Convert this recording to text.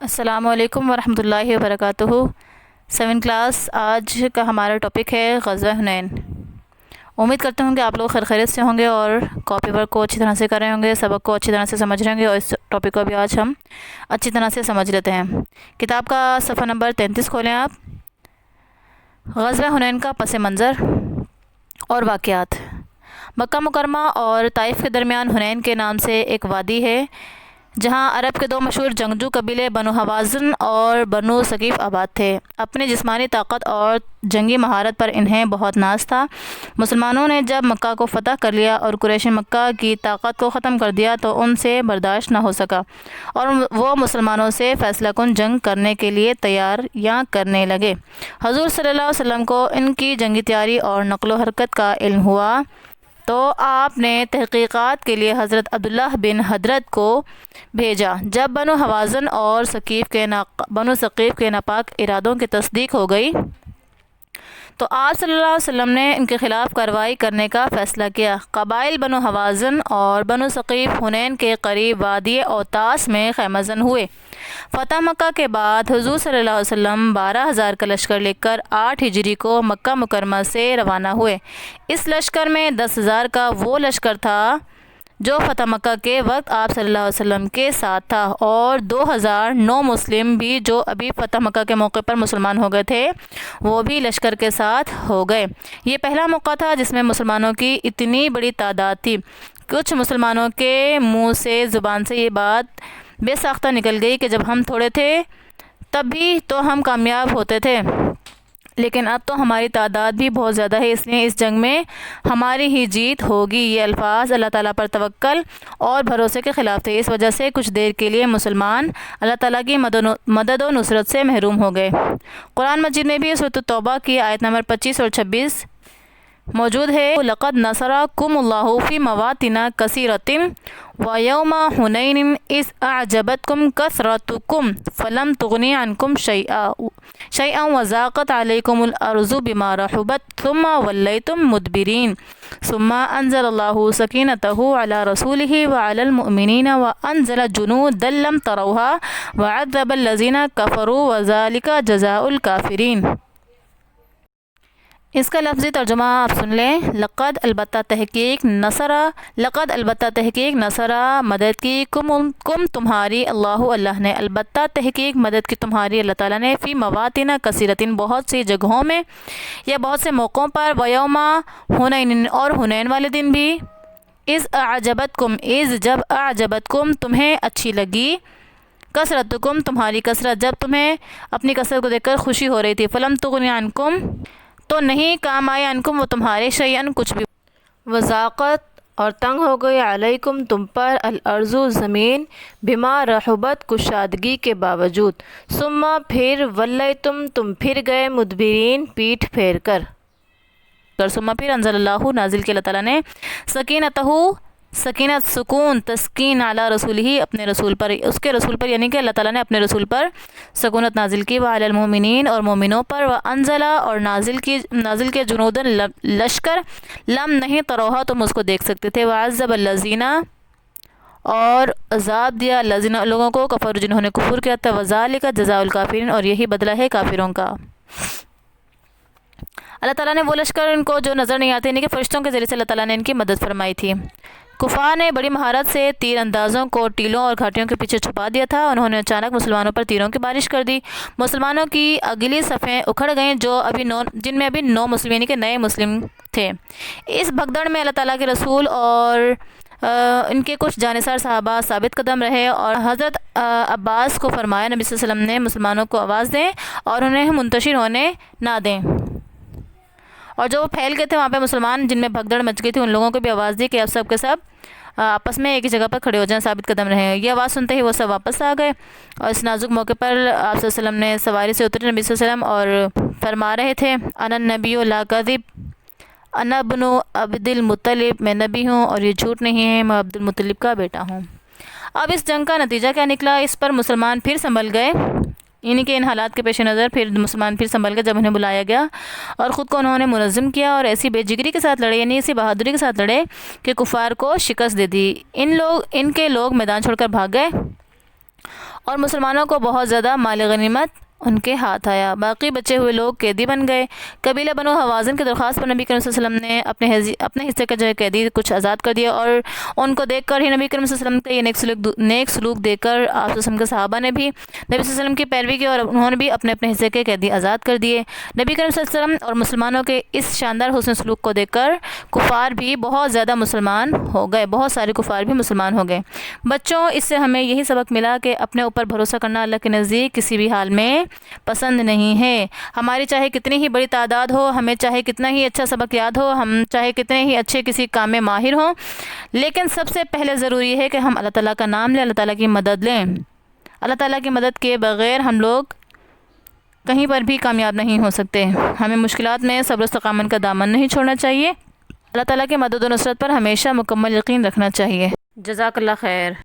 السلام علیکم ورحمۃ اللہ وبرکاتہ۔ 7 کلاس آج کا ہمارا ٹاپک ہے غزوہ حنین۔ امید کرتے ہوں کہ آپ لوگ خیریت سے ہوں گے اور کاپی ورک کو اچھی طرح سے کر رہے ہوں گے، سبق کو اچھی طرح سے سمجھ رہے ہوں گے، اور اس ٹاپک کو بھی آج ہم اچھی طرح سے سمجھ لیتے ہیں۔ کتاب کا صفحہ نمبر 33 کھولیں آپ۔ غزوہ حنین کا پس منظر اور واقعات۔ مکہ مکرمہ اور طائف کے درمیان حنین کے نام سے ایک وادی ہے، جہاں عرب کے دو مشہور جنگجو قبیلے بنو حوازن اور بنو ثقیف آباد تھے۔ اپنی جسمانی طاقت اور جنگی مہارت پر انہیں بہت ناز تھا۔ مسلمانوں نے جب مکہ کو فتح کر لیا اور قریش مکہ کی طاقت کو ختم کر دیا تو ان سے برداشت نہ ہو سکا اور وہ مسلمانوں سے فیصلہ کن جنگ کرنے کے لیے تیاریاں کرنے لگے۔ حضور صلی اللہ علیہ وسلم کو ان کی جنگی تیاری اور نقل و حرکت کا علم ہوا تو آپ نے تحقیقات کے لیے حضرت عبداللہ بن حضرت کو بھیجا۔ جب بنو حوازن اور بنو ثقیف کے ناپاک ارادوں کی تصدیق ہو گئی تو آپ صلی اللہ علیہ وسلم نے ان کے خلاف کارروائی کرنے کا فیصلہ کیا۔ قبائل بنو حوازن اور بنو ثقیف حنین کے قریب وادی اوتاس میں خیمہ زن ہوئے۔ فتح مکہ کے بعد حضور صلی اللہ علیہ وسلم 12,000 کا لشکر لے کر 8 ہجری کو مکہ مکرمہ سے روانہ ہوئے۔ اس لشکر میں 10,000 کا وہ لشکر تھا جو فتح مکہ کے وقت آپ صلی اللہ علیہ وسلم کے ساتھ تھا، اور 2,000 نو مسلم بھی جو ابھی فتح مکہ کے موقع پر مسلمان ہو گئے تھے، وہ بھی لشکر کے ساتھ ہو گئے۔ یہ پہلا موقع تھا جس میں مسلمانوں کی اتنی بڑی تعداد تھی۔ کچھ مسلمانوں کے منہ سے زبان سے یہ بات بے ساختہ نکل گئی کہ جب ہم تھوڑے تھے تب بھی تو ہم کامیاب ہوتے تھے، لیکن اب تو ہماری تعداد بھی بہت زیادہ ہے، اس لیے اس جنگ میں ہماری ہی جیت ہوگی۔ یہ الفاظ اللہ تعالیٰ پر توکل اور بھروسے کے خلاف تھے۔ اس وجہ سے کچھ دیر کے لیے مسلمان اللہ تعالیٰ کی مدد و نصرت سے محروم ہو گئے۔ قرآن مجید میں بھی سورۃ التوبہ کی آیت نمبر 25 اور 26 موجود ہے۔ لَقَدْ نَصَرَكُمُ اللَّهُ فِي مَوَاطِنَ كَثِيرَةٍ وَيَوْمَ حُنَيْنٍ إِذْ أَعْجَبَتْكُمْ كَثْرَتُكُمْ فَلَمْ تُغْنِ عَنْكُمْ شَيْئًا وَضَاقَتْ عَلَيْكُمُ الْأَرْضُ بِمَا رَحُبَتْ ثُمَّ وَلَّيْتُمْ مُدْبِرِينَ ثُمَّ أَنزَلَ اللَّهُ سَكِينَتَهُ عَلَى رَسُولِهِ وَعَلَى الْمُؤْمِنِينَ وَأَنزَلَ جُنُودًا لَّمْ تَرَوْهَا وَعَذَّبَ الَّذِينَ كَفَرُوا وَذَلِكَ جَزَاءُ الْكَافِرِينَ۔ اس کا لفظی ترجمہ آپ سن لیں۔ لقد البتہ تحقیق نصرہ مدد کی، کم تمہاری، اللہ نے، البتہ تحقیق مدد کی تمہاری اللہ تعالیٰ نے، فی مواطن کثیرۃ بہت سی جگہوں میں یا بہت سے موقعوں پر، ویوم حنین اور حنین والے دن بھی، جب اعجبتکم تمہیں اچھی لگی، کثرتکم تمہاری کثرت جب تمہیں اپنی کثرت کو دیکھ کر خوشی ہو رہی تھی، فلم تغنی عنکم تو نہیں کام آئے، عنکم وہ تمہارے، شیئن کچھ بھی، وضاقت اور تنگ ہو گئی، علیکم تم پر، الارض زمین، بما رحبت کشادگی کے باوجود، ثم پھر، ولیتم تم پھر گئے، مدبرین پیٹھ پھیر کر، ثم پھر انزل اللہ نازل کیا اللہ تعالیٰ نے، سکینت سکون، تسکین، علی رسولہ اپنے رسول پر، اس کے رسول پر، یعنی کہ اللہ تعالیٰ نے اپنے رسول پر سکونت نازل کی، وعلی المؤمنین اور مومنوں پر، وانزل اور نازل کے جنودن لشکر، لم نہیں تروہا تم اس کو دیکھ سکتے تھے، وعذب الذین اور عذاب دیا، الذین لوگوں کو، کفر جنہوں نے کفر کیا تھا، وذالک جزاء الکافرین اور یہی بدلہ ہے کافروں کا۔ اللہ تعالیٰ نے وہ لشکر ان کو جو نظر نہیں آتے، یعنی کہ فرشتوں کے ذریعے سے اللہ تعالیٰ نے ان کی مدد فرمائی تھی۔ کفار نے بڑی مہارت سے تیر اندازوں کو ٹیلوں اور گھاٹیوں کے پیچھے چھپا دیا تھا۔ انہوں نے اچانک مسلمانوں پر تیروں کی بارش کر دی۔ مسلمانوں کی اگلی صفیں اکھڑ گئیں جن میں ابھی 9 مسلم، یعنی کہ نئے مسلم تھے۔ اس بھگدڑ میں اللہ تعالیٰ کے رسول اور ان کے کچھ جانثار صحابہ ثابت قدم رہے اور حضرت عباس کو فرمایا، نبی صلی اللہ علیہ وسلم نے مسلمانوں کو آواز دیں اور انہیں منتشر ہونے نہ دیں، اور جو پھیل گئے تھے وہاں پہ مسلمان جن میں بھگدڑ مچ گئی تھی، ان لوگوں کو بھی آواز دی کہ اب سب کے سب آپس میں ایک ہی جگہ پر کھڑے ہو جائیں، ثابت قدم رہیں۔ یہ آواز سنتے ہی وہ سب واپس آ گئے، اور اس نازک موقع پر آپ صلی اللہ علیہ وسلم نے سواری سے اترے، نبی صلی اللہ علیہ وسلم، اور فرما رہے تھے، انا النبی لا کذب، انا ابن عبد المطلب، میں نبی ہوں اور یہ جھوٹ نہیں ہے، میں عبد المطلب کا بیٹا ہوں۔ اب اس جنگ کا نتیجہ کیا نکلا؟ اس پر مسلمان پھر سنبھل گئے، یعنی کہ ان حالات کے پیش نظر پھر مسلمان پھر سنبھل گئے جب انہیں بلایا گیا، اور خود کو انہوں نے منظم کیا اور ایسی بے جگری کے ساتھ لڑے، یعنی ایسی بہادری کے ساتھ لڑے کہ کفار کو شکست دے دی۔ ان کے لوگ میدان چھوڑ کر بھاگ گئے اور مسلمانوں کو بہت زیادہ مال غنیمت ان کے ہاتھ آیا۔ باقی بچے ہوئے لوگ قیدی بن گئے۔ قبیلہ بنو حوازن کی درخواست پر نبی کریم صلی اللہ علیہ وسلم نے اپنے حصے کا جو ہے قیدی کچھ آزاد کر دیا، اور ان کو دیکھ کر ہی نبی کریم صلی اللہ علیہ وسلم کا یہ نیک سلوک دیکھ کر آپ صلی اللہ علیہ وسلم کے صحابہ نے بھی نبی صلی اللہ علیہ وسلم کی پیروی کی، اور انہوں نے بھی اپنے اپنے حصے کے قیدی آزاد کر دیے۔ نبی کریم صلی اللہ علیہ وسلم اور مسلمانوں کے اس شاندار حسن سلوک کو دیکھ کر کفار بھی بہت زیادہ مسلمان ہو گئے، بہت سارے کفار بھی مسلمان ہو گئے۔ بچوں، اس سے ہمیں یہی سبق ملا کہ اپنے اوپر بھروسہ کرنا اللہ کے نزدیک کسی بھی حال میں پسند نہیں ہے۔ ہماری چاہے کتنی ہی بڑی تعداد ہو، ہمیں چاہے کتنا ہی اچھا سبق یاد ہو، ہم چاہے کتنے ہی اچھے کسی کام میں ماہر ہوں، لیکن سب سے پہلے ضروری ہے کہ ہم اللہ تعالیٰ کا نام لیں، اللہ تعالیٰ کی مدد لیں۔ اللہ تعالیٰ کی مدد کے بغیر ہم لوگ کہیں پر بھی کامیاب نہیں ہو سکتے۔ ہمیں مشکلات میں صبر و استقامت کا دامن نہیں چھوڑنا چاہیے۔ اللہ تعالیٰ کی مدد و نصرت پر ہمیشہ مکمل یقین رکھنا چاہیے۔ جزاک اللہ خیر۔